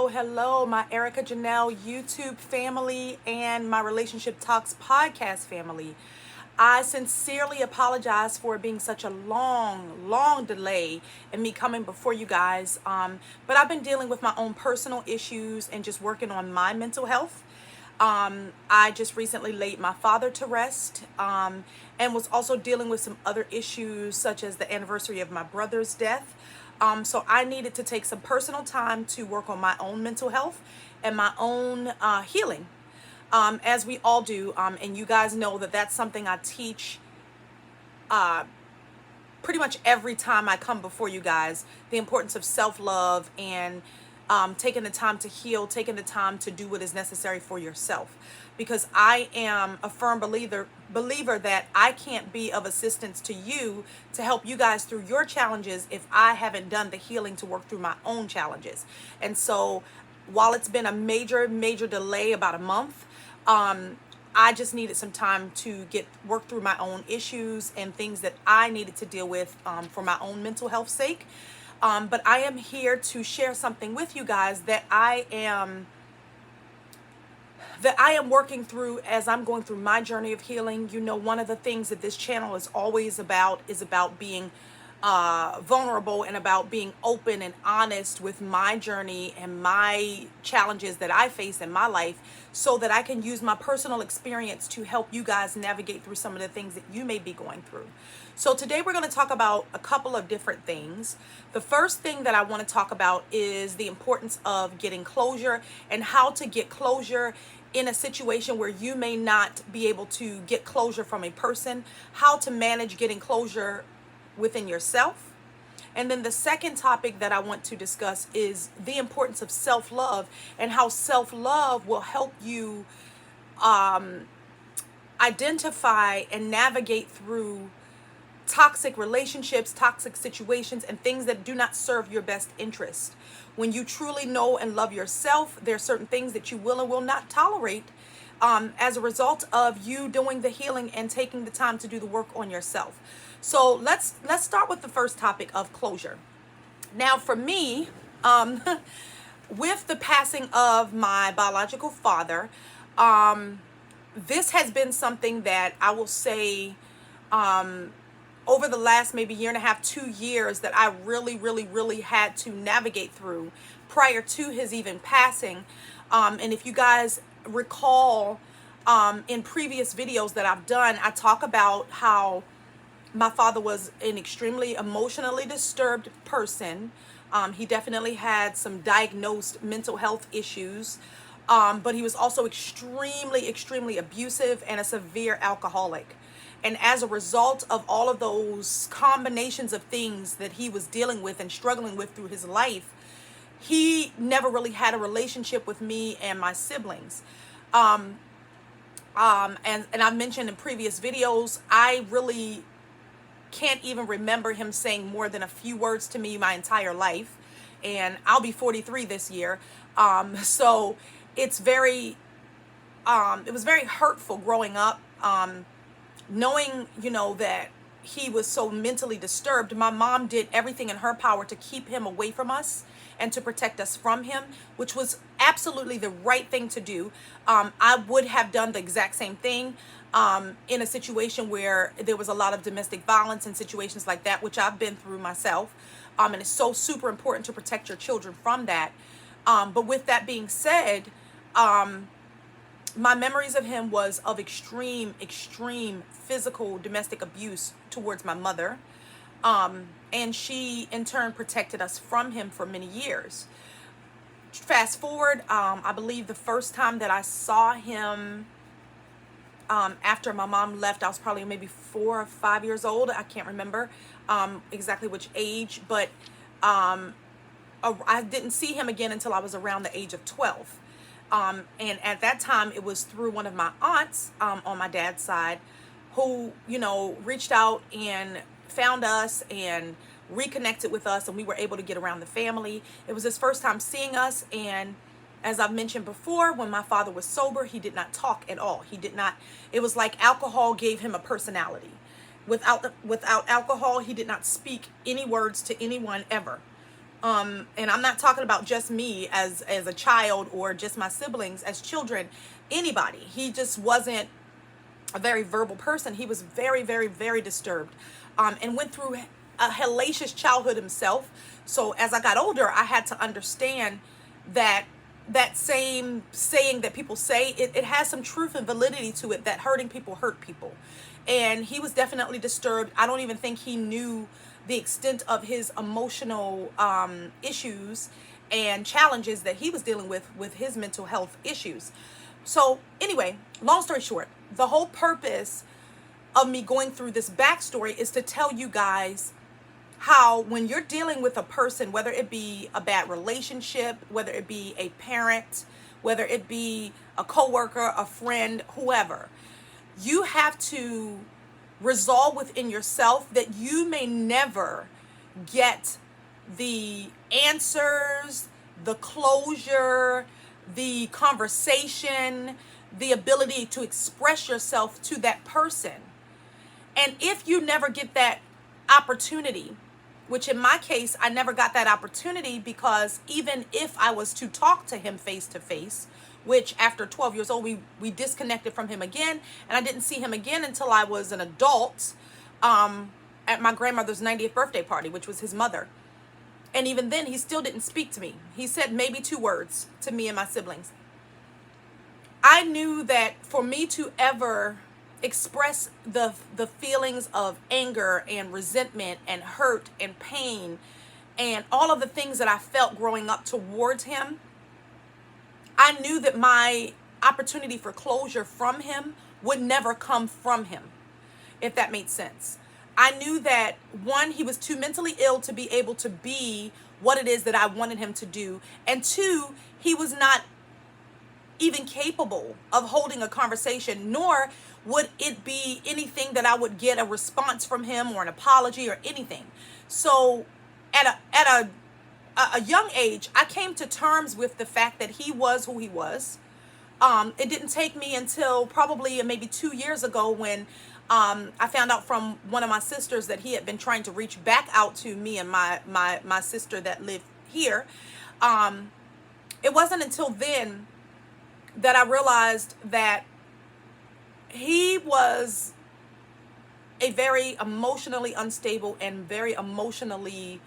hello, my Erica Janelle YouTube family and my Relationship Talks podcast family. I sincerely apologize for being such a long delay in me coming before you guys. But I've been dealing with my own personal issues and just working on my mental health. I just recently laid my father to rest, and was also dealing with some other issues, such as the anniversary of my brother's death. So I needed to take some personal time to work on my own mental health and my own healing, as we all do. And you guys know that that's something I teach pretty much every time I come before you guys, the importance of self-love and taking the time to heal, taking the time to do what is necessary for yourself. Because I am a firm believer that I can't be of assistance to you to help you guys through your challenges if I haven't done the healing to work through my own challenges. And so while it's been a major delay, about a month, I just needed some time to work through my own issues and things that I needed to deal with for my own mental health sake. But I am here to share something with you guys that I am working through as I'm going through my journey of healing. You know, one of the things that this channel is always about is about being vulnerable and about being open and honest with my journey and my challenges that I face in my life, so that I can use my personal experience to help you guys navigate through some of the things that you may be going through. So today we're going to talk about a couple of different things. The first thing that I want to talk about is the importance of getting closure and how to get closure in a situation where you may not be able to get closure from a person, how to manage getting closure within yourself. And then the second topic that I want to discuss is the importance of self-love and how self-love will help you identify and navigate through toxic relationships, toxic situations, and things that do not serve your best interest. When you truly know and love yourself, there are certain things that you will and will not tolerate as a result of you doing the healing and taking the time to do the work on yourself. So let's start with the first topic of closure. Now, for me, with the passing of my biological father, this has been something that I will say over the last maybe year and a half, 2 years, that I really had to navigate through prior to his even passing. And if you guys recall, in previous videos that I've done, I talk about how my father was an extremely emotionally disturbed person. He definitely had some diagnosed mental health issues, but he was also extremely abusive and a severe alcoholic. And as a result of all of those combinations of things that he was dealing with and struggling with through his life, he never really had a relationship with me and my siblings. And I've mentioned in previous videos, I really can't even remember him saying more than a few words to me my entire life. And I'll be 43 this year. So it's it was very hurtful growing up, knowing, that he was so mentally disturbed. My mom did everything in her power to keep him away from us and to protect us from him, which was absolutely the right thing to do. I would have done the exact same thing in a situation where there was a lot of domestic violence and situations like that, which I've been through myself. And it's so super important to protect your children from that. But with that being said, my memories of him was of extreme physical domestic abuse towards my mother. And she in turn protected us from him for many years. Fast forward, I believe the first time that I saw him after my mom left, I was probably maybe 4 or 5 years old. I can't remember exactly which age, but I didn't see him again until I was around the age of 12. And at that time, it was through one of my aunts on my dad's side who, reached out and found us and reconnected with us, and we were able to get around the family. It was his first time seeing us, and as I've mentioned before, when my father was sober, he did not talk at all. It was like alcohol gave him a personality. Without alcohol, he did not speak any words to anyone ever. And I'm not talking about just me as a child or just my siblings as children, anybody. He just wasn't a very verbal person. He was very, very, very disturbed, and went through a hellacious childhood himself. So as I got older, I had to understand that that same saying that people say, it has some truth and validity to it, that hurting people hurt people. And he was definitely disturbed. I don't even think he knew the extent of his emotional issues and challenges that he was dealing with his mental health issues. So anyway, long story short, the whole purpose of me going through this backstory is to tell you guys how, when you're dealing with a person, whether it be a bad relationship, whether it be a parent, whether it be a coworker, a friend, whoever, you have to resolve within yourself that you may never get the answers, the closure, the conversation, the ability to express yourself to that person. And if you never get that opportunity, which in my case, I never got that opportunity, because even if I was to talk to him face to face, which after 12 years old, we disconnected from him again, and I didn't see him again until I was an adult, at my grandmother's 90th birthday party, which was his mother. And even then, he still didn't speak to me. He said maybe 2 words to me and my siblings. I knew that for me to ever express the feelings of anger and resentment and hurt and pain and all of the things that I felt growing up towards him, I knew that my opportunity for closure from him would never come from him, if that made sense. I knew that, one, he was too mentally ill to be able to be what it is that I wanted him to do, and 2, he was not even capable of holding a conversation, nor would it be anything that I would get a response from him or an apology or anything. So at a young age, I came to terms with the fact that he was who he was. It didn't take me until probably maybe 2 years ago when I found out from one of my sisters that he had been trying to reach back out to me and my sister that lived here. It wasn't until then that I realized that he was a very emotionally unstable and very emotionally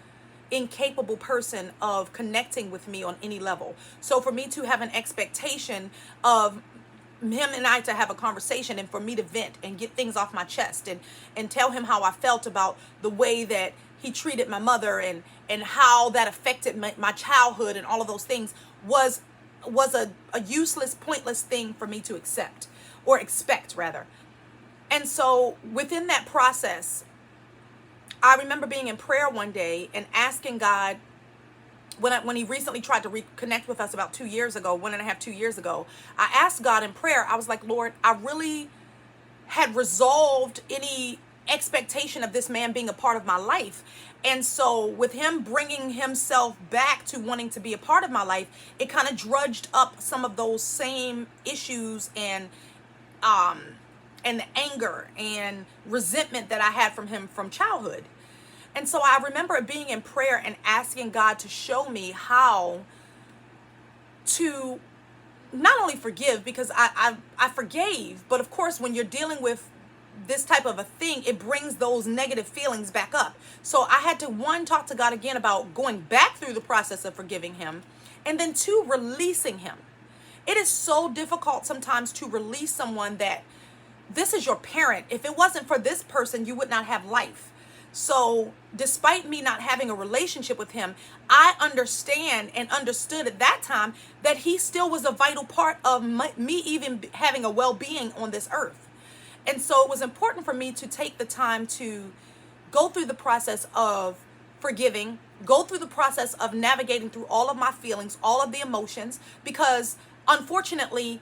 incapable person of connecting with me on any level. So for me to have an expectation of him and I to have a conversation, and for me to vent and get things off my chest, and tell him how I felt about the way that he treated my mother, and how that affected my childhood and all of those things, was a useless, pointless thing for me to accept, or expect rather. And so within that process, I remember being in prayer one day and asking God, when he recently tried to reconnect with us about 2 years ago, 1.5, 2 years ago, I asked God in prayer, I was like, Lord, I really had resolved any expectation of this man being a part of my life. And so with him bringing himself back to wanting to be a part of my life, it kind of drudged up some of those same issues and the anger and resentment that I had from him from childhood. And so I remember being in prayer and asking God to show me how to not only forgive, because I forgave, but of course when you're dealing with this type of a thing, it brings those negative feelings back up. So I had to, one, talk to God again about going back through the process of forgiving him, and then 2, releasing him. It is so difficult sometimes to release someone that this is your parent. If it wasn't for this person, you would not have life. So despite me not having a relationship with him, I understand and understood at that time that he still was a vital part of me even having a well-being on this earth. And so it was important for me to take the time to go through the process of forgiving, go through the process of navigating through all of my feelings, all of the emotions, because unfortunately,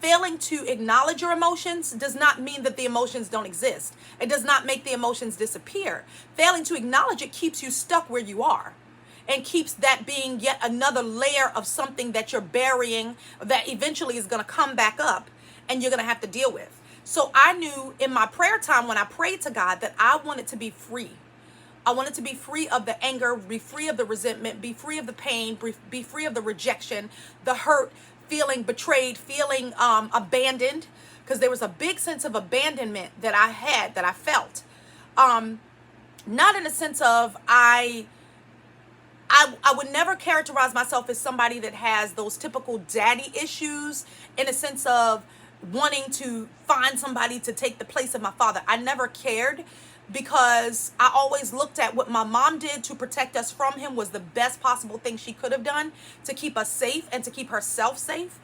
failing to acknowledge your emotions does not mean that the emotions don't exist. It does not make the emotions disappear. Failing to acknowledge it keeps you stuck where you are, and keeps that being yet another layer of something that you're burying that eventually is going to come back up and you're going to have to deal with. So I knew in my prayer time when I prayed to God that I wanted to be free I wanted to be free of the anger, be free of the resentment, be free of the pain, be free of the rejection, the hurt, feeling betrayed, feeling abandoned, because there was a big sense of abandonment that I had, that I felt. Not in a sense of I would never characterize myself as somebody that has those typical daddy issues, in a sense of wanting to find somebody to take the place of my father. I never cared, because I always looked at what my mom did to protect us from him was the best possible thing she could have done to keep us safe and to keep herself safe.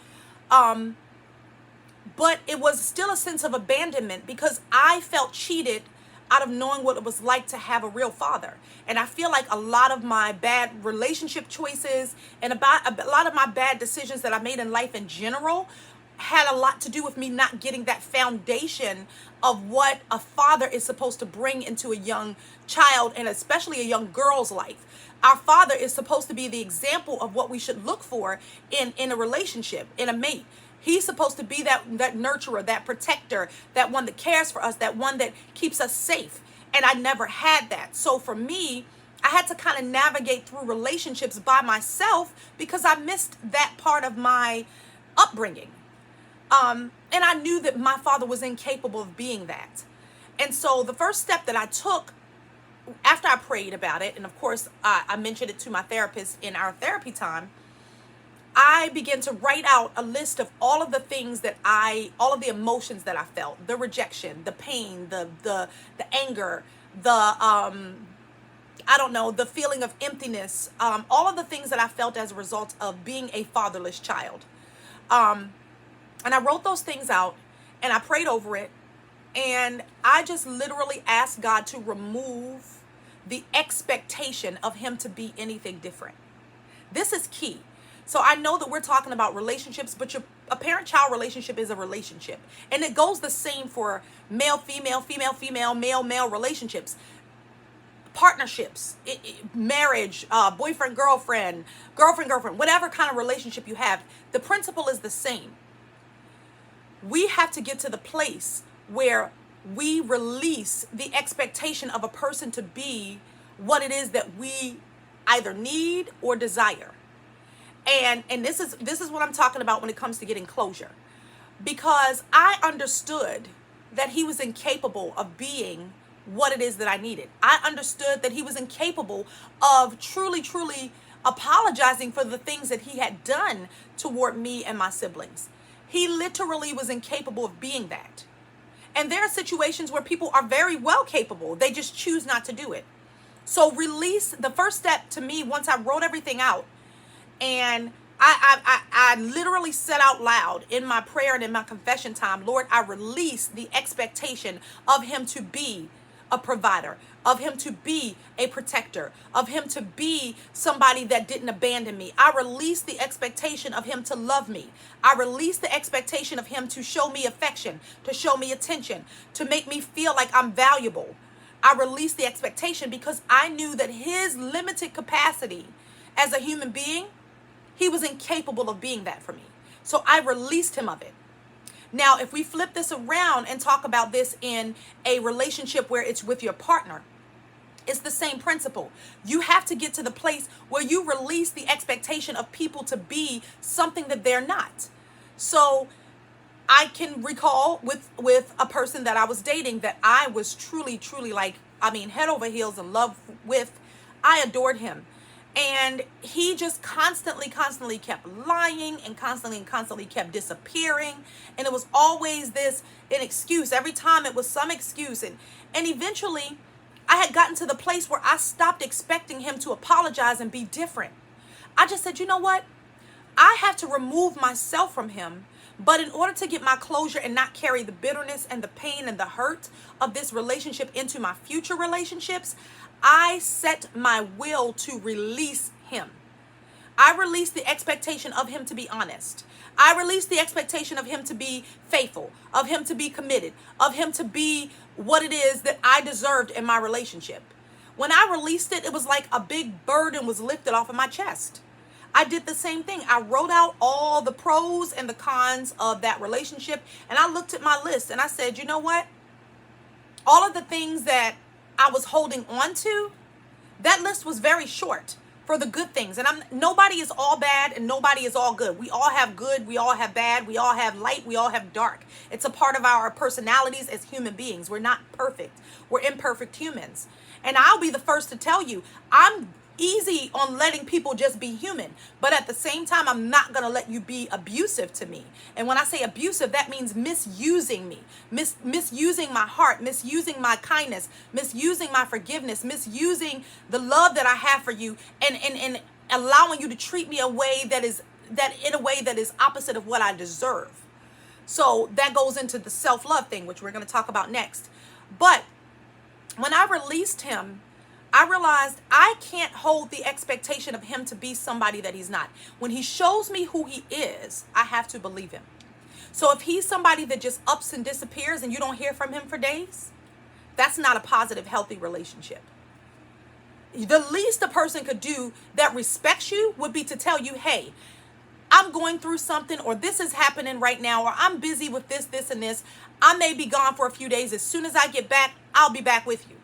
But it was still a sense of abandonment, because I felt cheated out of knowing what it was like to have a real father. And I feel like a lot of my bad relationship choices and about a lot of my bad decisions that I made in life in general had a lot to do with me not getting that foundation of what a father is supposed to bring into a young child, and especially a young girl's life. Our father is supposed to be the example of what we should look for in a relationship, in a mate. He's supposed to be that nurturer, that protector, that one that cares for us, that one that keeps us safe. And I never had that. So for me, I had to kind of navigate through relationships by myself, because I missed that part of my upbringing. And I knew that my father was incapable of being that. And so the first step that I took after I prayed about it, and of course I mentioned it to my therapist in our therapy time, I began to write out a list of all of the things that all of the emotions that I felt, the rejection, the pain, the anger, the the feeling of emptiness, all of the things that I felt as a result of being a fatherless child. And I wrote those things out, and I prayed over it, and I just literally asked God to remove the expectation of him to be anything different. This is key. So I know that we're talking about relationships, but a parent-child relationship is a relationship. And it goes the same for male, female, female, female, male, male relationships, partnerships, marriage, boyfriend, girlfriend, whatever kind of relationship you have. The principle is the same. We have to get to the place where we release the expectation of a person to be what it is that we either need or desire. And this is what I'm talking about when it comes to getting closure. Because I understood that he was incapable of being what it is that I needed. I understood that he was incapable of truly, truly apologizing for the things that he had done toward me and my siblings. He literally was incapable of being that. And there are situations where people are very well capable. They just choose not to do it. So release, the first step to me, once I wrote everything out, and I literally said out loud in my prayer and in my confession time, Lord, I release the expectation of him to be a provider, of him to be a protector, of him to be somebody that didn't abandon me. I release the expectation of him to love me. I release the expectation of him to show me affection, to show me attention, to make me feel like I'm valuable. I release the expectation because I knew that his limited capacity as a human being, he was incapable of being that for me. So I released him of it. Now, if we flip this around and talk about this in a relationship where it's with your partner, it's the same principle. You have to get to the place where you release the expectation of people to be something that they're not. So I can recall with a person that I was dating that I was truly, truly head over heels in love with. I adored him. And he just constantly kept lying and constantly kept disappearing. And it was always an excuse. Every time it was some excuse. And eventually I had gotten to the place where I stopped expecting him to apologize and be different. I just said, you know what? I have to remove myself from him. But in order to get my closure and not carry the bitterness and the pain and the hurt of this relationship into my future relationships, I set my will to release him. I released the expectation of him to be honest. I released the expectation of him to be faithful, of him to be committed, of him to be what it is that I deserved in my relationship. When I released it, it was like a big burden was lifted off of my chest. I did the same thing. I wrote out all the pros and the cons of that relationship, and I looked at my list and I said, you know what? All of the things that I was holding on to, That list was very short for the good things. And nobody is all bad and nobody is all good. We all have good, we all have bad, we all have light, we all have dark. It's a part of our personalities as human beings. We're not perfect. We're imperfect humans. And I'll be the first to tell you, I'm easy on letting people just be human, but at the same time, I'm not going to let you be abusive to me. And when I say abusive, that means misusing me, misusing my heart, misusing my kindness, misusing my forgiveness, misusing the love that I have for you, and allowing you to treat me in a way that is opposite of what I deserve. So that goes into the self-love thing, which we're going to talk about next. But when I released him, I realized I can't hold the expectation of him to be somebody that he's not. When he shows me who he is, I have to believe him. So if he's somebody that just ups and disappears and you don't hear from him for days, that's not a positive, healthy relationship. The least a person could do that respects you would be to tell you, hey, I'm going through something, or this is happening right now, or I'm busy with this, and this. I may be gone for a few days. As soon as I get back, I'll be back with you.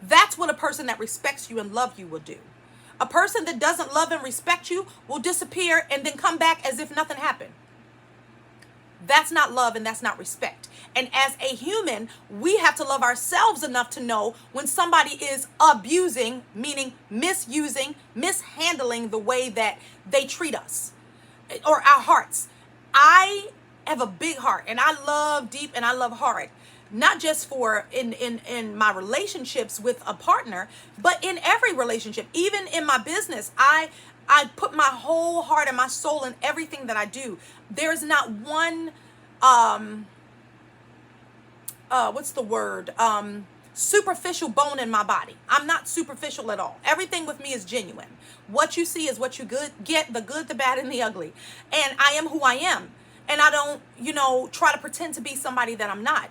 That's what a person that respects you and loves you will do. A person that doesn't love and respect you will disappear and then come back as if nothing happened. That's not love and that's not respect. And as a human, we have to love ourselves enough to know when somebody is abusing, meaning misusing, mishandling the way that they treat us or our hearts. I have a big heart and I love deep and I love hard. Not just for in my relationships with a partner, but in every relationship, even in my business, I put my whole heart and my soul in everything that I do. There is not one, superficial bone in my body. I'm not superficial at all. Everything with me is genuine. What you see is what you get, the good, the bad, and the ugly. And I am who I am. And I don't, try to pretend to be somebody that I'm not.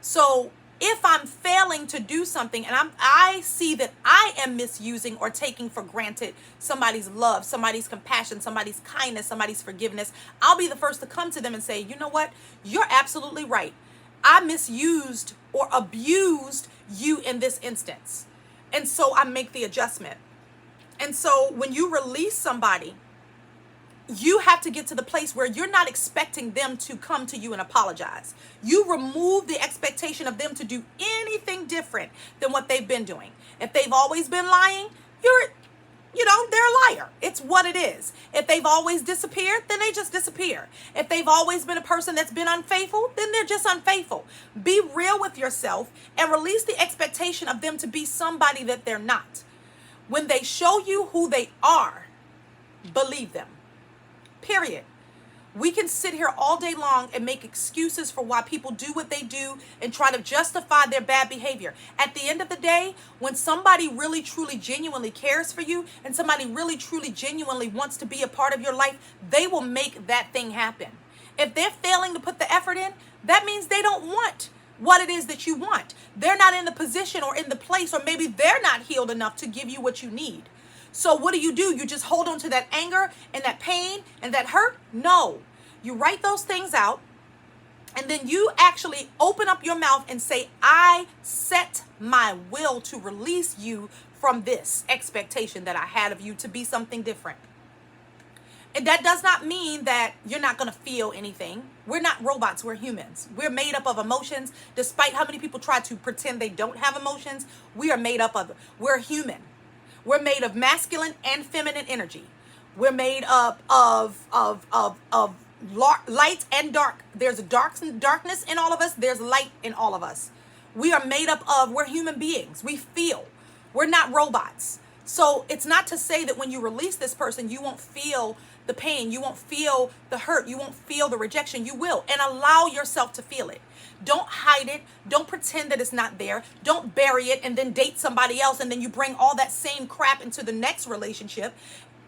So if I'm failing to do something and I see that I am misusing or taking for granted somebody's love, somebody's compassion, somebody's kindness, somebody's forgiveness, I'll be the first to come to them and say, you know what? You're absolutely right. I misused or abused you in this instance. And so I make the adjustment. And so when you release somebody, you have to get to the place where you're not expecting them to come to you and apologize. You remove the expectation of them to do anything different than what they've been doing. If they've always been lying, they're a liar. It's what it is. If they've always disappeared, then they just disappear. If they've always been a person that's been unfaithful, then they're just unfaithful. Be real with yourself and release the expectation of them to be somebody that they're not. When they show you who they are, believe them. Period. We can sit here all day long and make excuses for why people do what they do and try to justify their bad behavior. At the end of the day, when somebody really, truly, genuinely cares for you and somebody really, truly, genuinely wants to be a part of your life, they will make that thing happen. If they're failing to put the effort in, that means they don't want what it is that you want. They're not in the position or in the place, or maybe they're not healed enough to give you what you need. So what do? You just hold on to that anger and that pain and that hurt? No. You write those things out, and then you actually open up your mouth and say, I set my will to release you from this expectation that I had of you to be something different. And that does not mean that you're not going to feel anything. We're not robots. We're humans. We're made up of emotions. Despite how many people try to pretend they don't have emotions, we are made up of it. We're human. We're made of masculine and feminine energy. We're made up of light and dark. There's darkness in all of us. There's light in all of us. We are made up of, we're human beings. We feel. We're not robots. So it's not to say that when you release this person, you won't feel the pain. You won't feel the hurt. You won't feel the rejection. You will. And allow yourself to feel it. Don't hide it. Don't pretend that it's not there. Don't bury it and then date somebody else. And then you bring all that same crap into the next relationship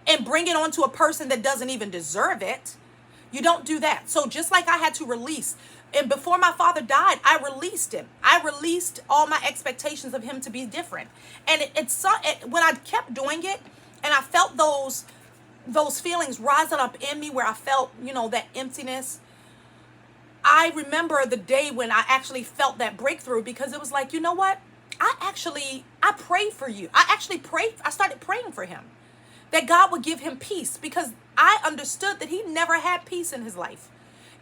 and bring it onto a person that doesn't even deserve it. You don't do that. So just like I had to release, and before my father died, I released him. I released all my expectations of him to be different. And when I kept doing it, and I felt those feelings rising up in me, where I felt, that emptiness. I remember the day when I actually felt that breakthrough, because it was like, you know what? I prayed for you. I started praying for him that God would give him peace, because I understood that he never had peace in his life.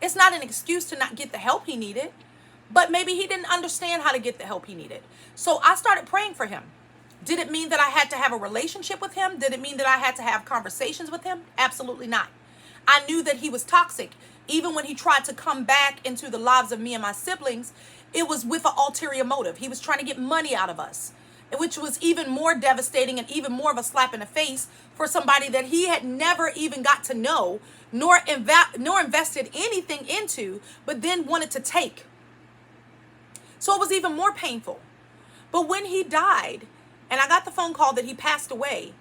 It's not an excuse to not get the help he needed, but maybe he didn't understand how to get the help he needed. So I started praying for him. Did it mean that I had to have a relationship with him? Did it mean that I had to have conversations with him? Absolutely not. I knew that he was toxic. Even when he tried to come back into the lives of me and my siblings, it was with an ulterior motive. He was trying to get money out of us, which was even more devastating and even more of a slap in the face for somebody that he had never even got to know, nor invested anything into, but then wanted to take. So it was even more painful. But when he died, and I got the phone call that he passed away,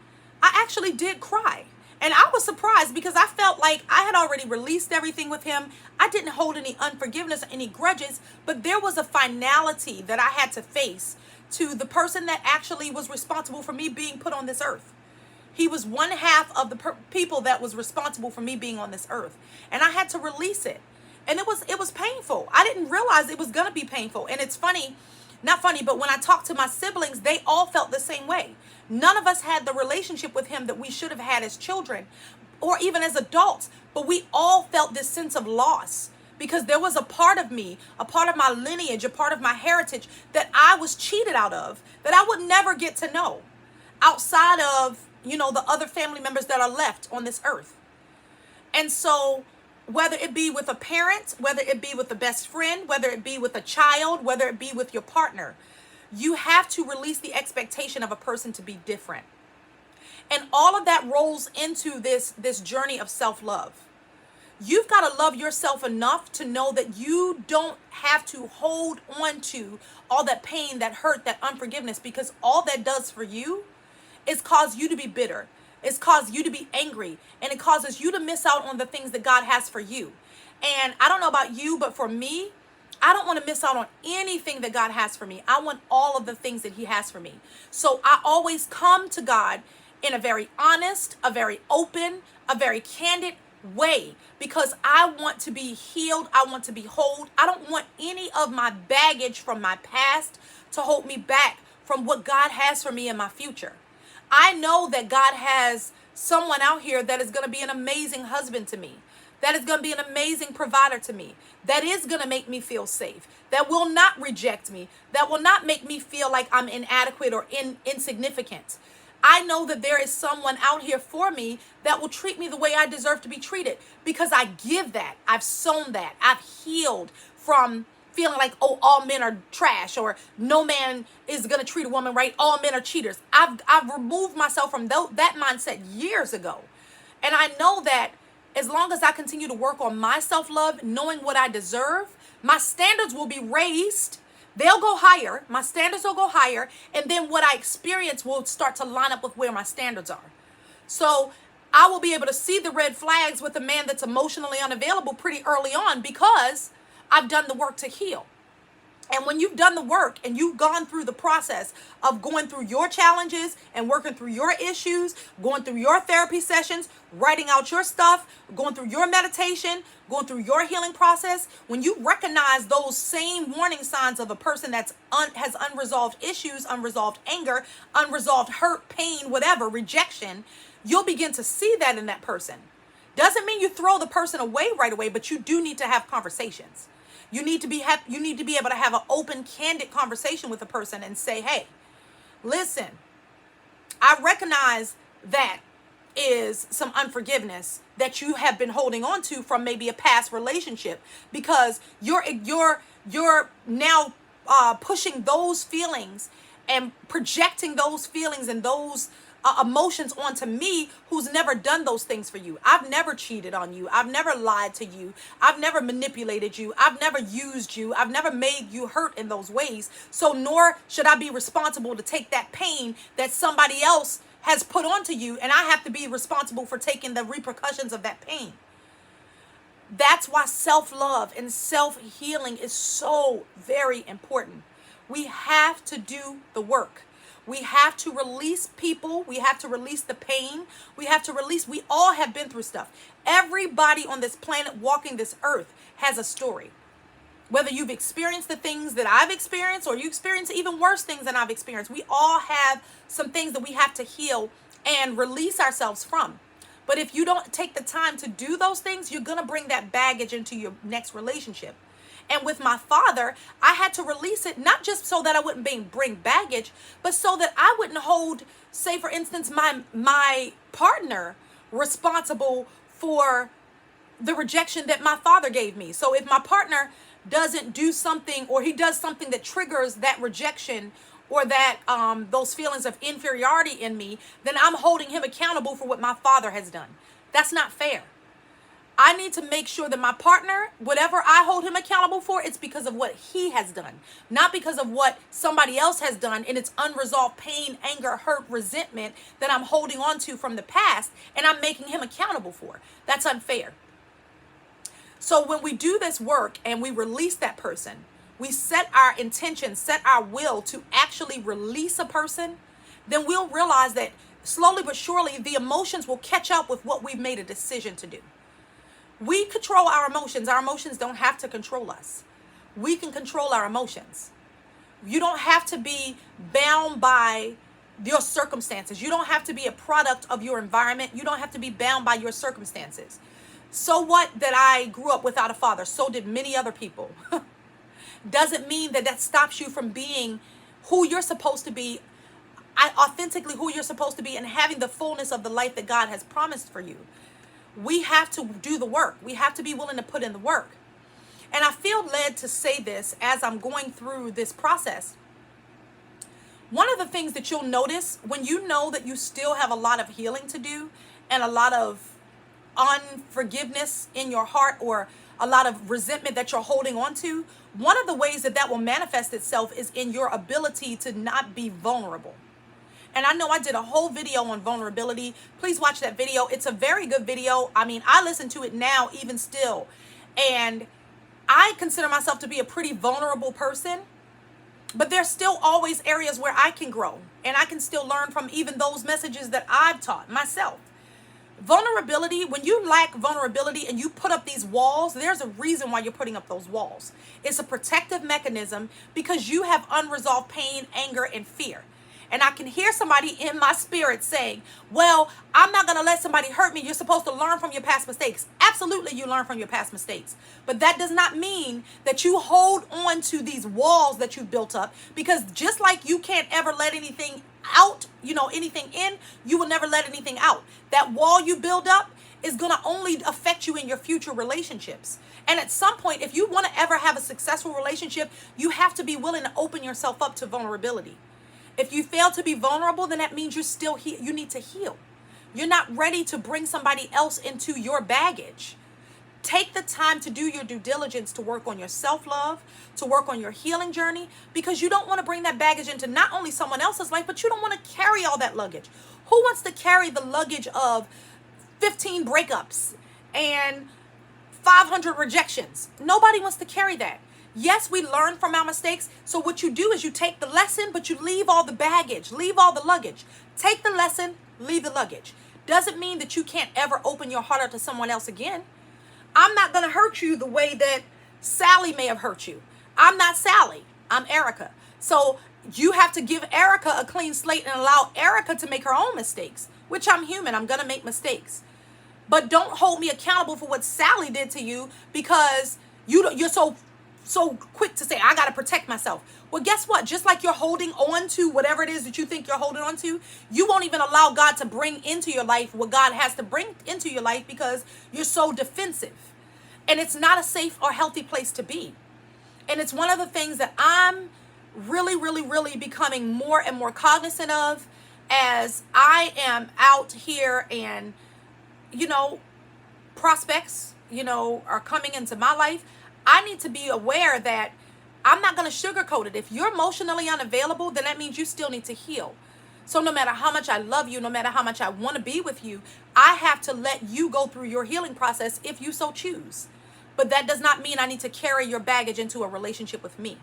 I actually did cry. And I was surprised, because I felt like I had already released everything with him. I didn't hold any unforgiveness or any grudges, but there was a finality that I had to face to the person that actually was responsible for me being put on this earth. He was one half of the people that was responsible for me being on this earth. And I had to release it. And it was painful. I didn't realize it was going to be painful. And it's funny, not funny, but when I talked to my siblings, they all felt the same way. None of us had the relationship with him that we should have had as children or even as adults, but we all felt this sense of loss, because there was a part of me, a part of my lineage, a part of my heritage that I was cheated out of, that I would never get to know outside of, the other family members that are left on this earth. And so whether it be with a parent, whether it be with a best friend, whether it be with a child, whether it be with your partner, you have to release the expectation of a person to be different. And all of that rolls into this journey of self-love. You've got to love yourself enough to know that you don't have to hold on to all that pain, that hurt, that unforgiveness, because all that does for you is cause you to be bitter. It's cause you to be angry, and it causes you to miss out on the things that God has for you. And I don't know about you, but for me, I don't want to miss out on anything that God has for me. I want all of the things that he has for me. So I always come to God in a very honest, a very open, a very candid way, because I want to be healed. I want to be whole. I don't want any of my baggage from my past to hold me back from what God has for me in my future. I know that God has someone out here that is going to be an amazing husband to me, that is going to be an amazing provider to me, that is going to make me feel safe, that will not reject me, that will not make me feel like I'm inadequate or insignificant. I know that there is someone out here for me that will treat me the way I deserve to be treated, because I give that. I've sown that. I've healed from feeling like, oh, all men are trash, or no man is going to treat a woman right. All men are cheaters. I've removed myself from that mindset years ago. And I know that as long as I continue to work on my self-love, knowing what I deserve, my standards will be raised. They'll go higher. My standards will go higher. And then what I experience will start to line up with where my standards are. So I will be able to see the red flags with a man that's emotionally unavailable pretty early on, because I've done the work to heal. And when you've done the work and you've gone through the process of going through your challenges and working through your issues, going through your therapy sessions, writing out your stuff, going through your meditation, going through your healing process, when you recognize those same warning signs of a person that's has unresolved issues, unresolved anger, unresolved hurt, pain, whatever, rejection, you'll begin to see that in that person. Doesn't mean you throw the person away right away, but you do need to have conversations. You need to be able to have an open, candid conversation with a person and say, hey, listen, I recognize that is some unforgiveness that you have been holding on to from maybe a past relationship, because you're now pushing those feelings and projecting those feelings and those emotions onto me, who's never done those things for you. I've never cheated on you. I've never lied to you. I've never manipulated you. I've never used you. I've never made you hurt in those ways. So nor should I be responsible to take that pain that somebody else has put onto you, and I have to be responsible for taking the repercussions of that pain. That's why self-love and self-healing is so very important. We have to do the work. We have to release people. We have to release the pain. We all have been through stuff. Everybody on this planet walking this earth has a story. Whether you've experienced the things that I've experienced or you experience even worse things than I've experienced, we all have some things that we have to heal and release ourselves from. But if you don't take the time to do those things, you're going to bring that baggage into your next relationship. And with my father, I had to release it, not just so that I wouldn't bring baggage, but so that I wouldn't hold, say for instance, my partner responsible for the rejection that my father gave me. So if my partner doesn't do something, or he does something that triggers that rejection or that those feelings of inferiority in me, then I'm holding him accountable for what my father has done. That's not fair. I need to make sure that my partner, whatever I hold him accountable for, it's because of what he has done, not because of what somebody else has done, and it's unresolved pain, anger, hurt, resentment that I'm holding on to from the past and I'm making him accountable for. That's unfair. So when we do this work and we release that person, we set our intention, set our will to actually release a person, then we'll realize that slowly but surely the emotions will catch up with what we've made a decision to do. We control our emotions. Our emotions don't have to control us. We can control our emotions. You don't have to be bound by your circumstances. You don't have to be a product of your environment. You don't have to be bound by your circumstances. So what that I grew up without a father? So did many other people. Doesn't mean that stops you from being who you're supposed to be, authentically who you're supposed to be, and having the fullness of the life that God has promised for you. We have to do the work. We have to be willing to put in the work. And I feel led to say this as I'm going through this process. One of the things that you'll notice when you know that you still have a lot of healing to do and a lot of unforgiveness in your heart or a lot of resentment that you're holding on to, one of the ways that will manifest itself is in your ability to not be vulnerable. And I know I did a whole video on vulnerability. Please watch that video. It's a very good video. I mean, I listen to it now, even still. And I consider myself to be a pretty vulnerable person. But there's still always areas where I can grow. And I can still learn from even those messages that I've taught myself. Vulnerability, when you lack vulnerability and you put up these walls, there's a reason why you're putting up those walls. It's a protective mechanism because you have unresolved pain, anger, and fear. And I can hear somebody in my spirit saying, well, I'm not going to let somebody hurt me. You're supposed to learn from your past mistakes. Absolutely, you learn from your past mistakes. But that does not mean that you hold on to these walls that you've built up, because just like you can't ever let anything out, anything in, you will never let anything out. That wall you build up is going to only affect you in your future relationships. And at some point, if you want to ever have a successful relationship, you have to be willing to open yourself up to vulnerability. If you fail to be vulnerable, then that means you need to heal. You're not ready to bring somebody else into your baggage. Take the time to do your due diligence to work on your self-love, to work on your healing journey, because you don't want to bring that baggage into not only someone else's life, but you don't want to carry all that luggage. Who wants to carry the luggage of 15 breakups and 500 rejections? Nobody wants to carry that. Yes, we learn from our mistakes. So what you do is you take the lesson, but you leave all the baggage, leave all the luggage. Take the lesson, leave the luggage. Doesn't mean that you can't ever open your heart up to someone else again. I'm not going to hurt you the way that Sally may have hurt you. I'm not Sally. I'm Erica. So you have to give Erica a clean slate and allow Erica to make her own mistakes, which I'm human. I'm going to make mistakes. But don't hold me accountable for what Sally did to you because you're so quick to say, I got to protect myself. Well, guess what? Just like you're holding on to whatever it is that you think you're holding on to, you won't even allow God to bring into your life what God has to bring into your life because you're so defensive. And it's not a safe or healthy place to be. And it's one of the things that I'm really, really, really becoming more and more cognizant of as I am out here and, prospects, are coming into my life. I need to be aware that I'm not going to sugarcoat it. If you're emotionally unavailable, then that means you still need to heal. So no matter how much I love you, no matter how much I want to be with you, I have to let you go through your healing process if you so choose. But that does not mean I need to carry your baggage into a relationship with me.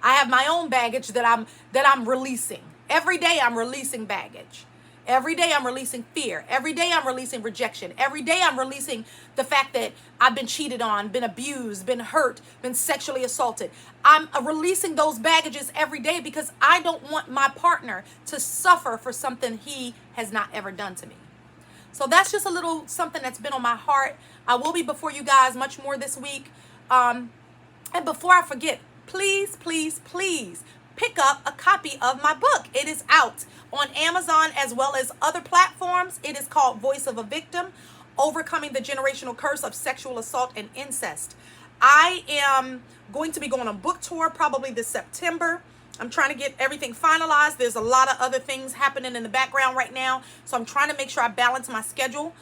I have my own baggage that I'm releasing. Every day I'm releasing baggage. Every day I'm releasing fear. Every day I'm releasing rejection. Every day I'm releasing the fact that I've been cheated on, been abused, been hurt, been sexually assaulted. I'm releasing those baggages every day because I don't want my partner to suffer for something he has not ever done to me. So that's just a little something that's been on my heart. I will be before you guys much more this week. And before I forget, please, please, please pick up a copy of my book. It is out on Amazon as well as other platforms. It is called Voice of a Victim: Overcoming the Generational Curse of Sexual Assault and Incest. I am going to be going on book tour probably this September. I'm trying to get everything finalized. There's a lot of other things happening in the background right now, so I'm trying to make sure I balance my schedule.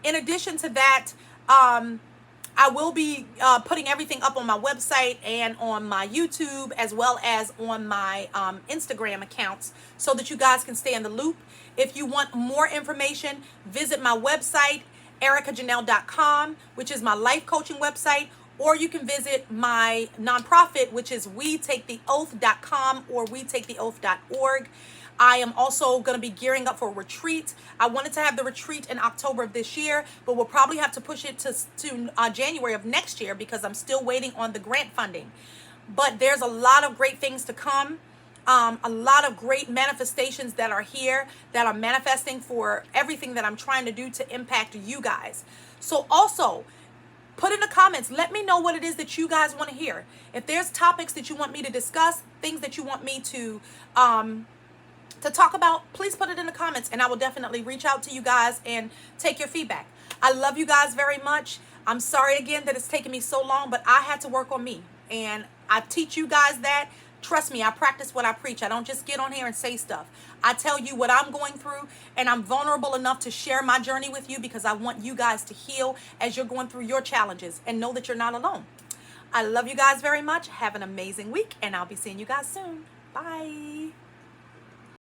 In addition to that, I will be putting everything up on my website and on my YouTube as well as on my Instagram accounts so that you guys can stay in the loop. If you want more information, visit my website, ericajanelle.com, which is my life coaching website, or you can visit my nonprofit, which is wetaketheoath.com or wetaketheoath.org. I am also going to be gearing up for a retreat. I wanted to have the retreat in October of this year, but we'll probably have to push it to January of next year because I'm still waiting on the grant funding. But there's a lot of great things to come. A lot of great manifestations that are here that are manifesting for everything that I'm trying to do to impact you guys. So also, put in the comments, let me know what it is that you guys want to hear. If there's topics that you want me to discuss, things that you want me to talk about, please put it in the comments and I will definitely reach out to you guys and take your feedback. I love you guys very much. I'm sorry again that it's taken me so long, but I had to work on me and I teach you guys that. Trust me, I practice what I preach. I don't just get on here and say stuff. I tell you what I'm going through, and I'm vulnerable enough to share my journey with you because I want you guys to heal as you're going through your challenges and know that you're not alone. I love you guys very much. Have an amazing week, and I'll be seeing you guys soon. Bye.